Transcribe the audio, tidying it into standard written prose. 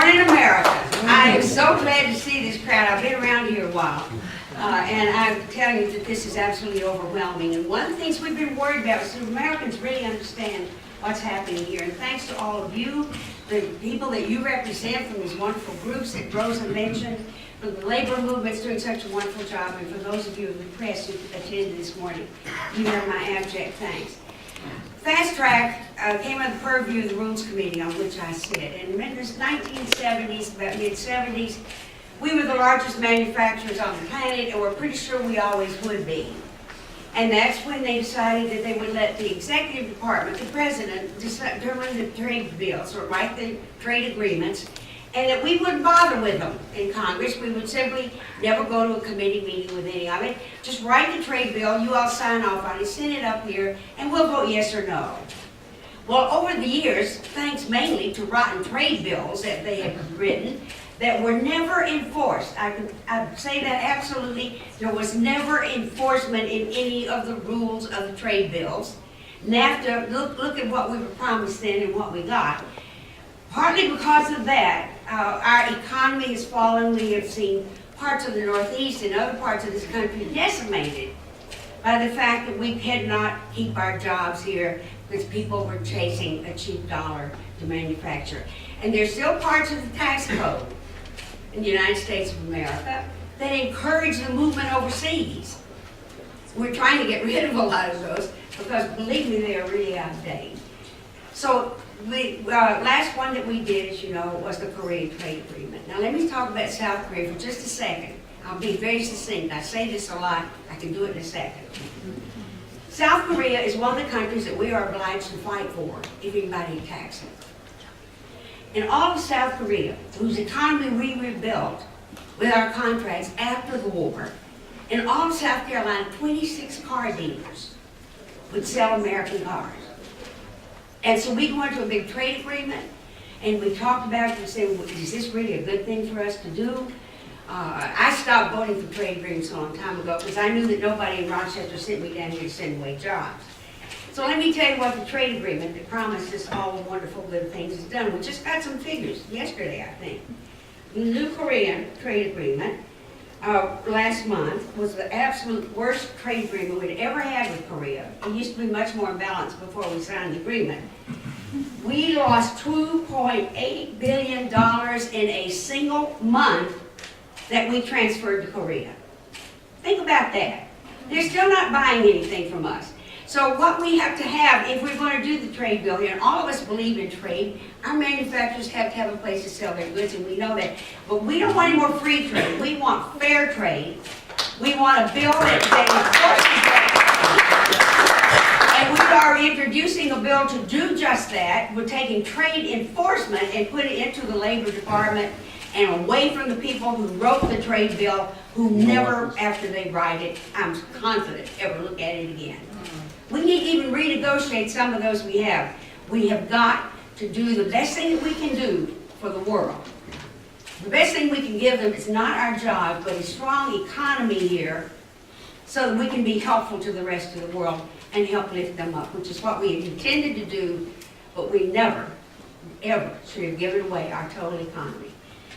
morning, America. I am so glad to see this crowd. I've been around here a while. And I'm telling you that this is absolutely overwhelming. And one of the things we've been worried about is that Americans really understand what's happening here. And thanks to all of you, the people that you represent from these wonderful groups that Rosa mentioned, from the labor movement's doing such a wonderful job, and for those of you in the press who attended this morning, you have my abject thanks. Fast Track came under the purview of the Rules Committee on which I sit. And in the 1970s, about mid-70s, we were the largest manufacturers on the planet, and we're pretty sure we always would be. And that's when they decided that they would let the executive department, the president, determine the trade bills or write the trade agreements, and that we wouldn't bother with them in Congress. We would simply never go to a committee meeting with any of it. Just write the trade bill, you all sign off on it, send it up here, and we'll vote yes or no. Well, over the years, thanks mainly to rotten trade bills that they have written, that were never enforced. I say that absolutely. There was never enforcement in any of the rules of the trade bills. NAFTA, look at what we were promised then and what we got. Partly because of that, our economy has fallen. We have seen parts of the Northeast and other parts of this country decimated by the fact that we could not keep our jobs here because people were chasing a cheap dollar to manufacture. And there's still parts of the tax code in the United States of America that encourage the movement overseas. We're trying to get rid of a lot of those because, believe me, they are really out of date. So the last one that we did, as you know, was the Korean Trade Agreement. Now let me talk about South Korea for just a second. I'll be very succinct. I say this a lot. I can do it in a second. South Korea is one of the countries that we are obliged to fight for if anybody attacks it. In all of South Korea, whose economy we rebuilt with our contracts after the war, in all of South Carolina, 26 car dealers would sell American cars. And so we go into a big trade agreement, and we talked about it and said, well, is this really a good thing for us to do? I stopped voting for trade agreements a long time ago because I knew that nobody in Rochester sent me down here to send away jobs. So let me tell you what the trade agreement that promised us all the wonderful good things has done. We just got some figures yesterday, I think. The new Korean trade agreement last month was the absolute worst trade agreement we'd ever had with Korea. It used to be much more balanced before we signed the agreement. We lost $2.8 billion in a single month that we transferred to Korea. Think about that. They're still not buying anything from us. So what we have to have, if we're going to do the trade bill here, and all of us believe in trade, our manufacturers have to have a place to sell their goods, and we know that. But we don't want any more free trade. We want fair trade. We want a bill that enforces that. And we are introducing a bill to do just that. We're taking trade enforcement and putting it into the Labor Department and away from the people who wrote the trade bill, who never, after they write it, I'm confident, ever look at it again. We need to even renegotiate some of those we have. We have got to do the best thing that we can do for the world. The best thing we can give them is not our job, but a strong economy here so that we can be helpful to the rest of the world and help lift them up, which is what we intended to do, but we never, ever should have given away our total economy.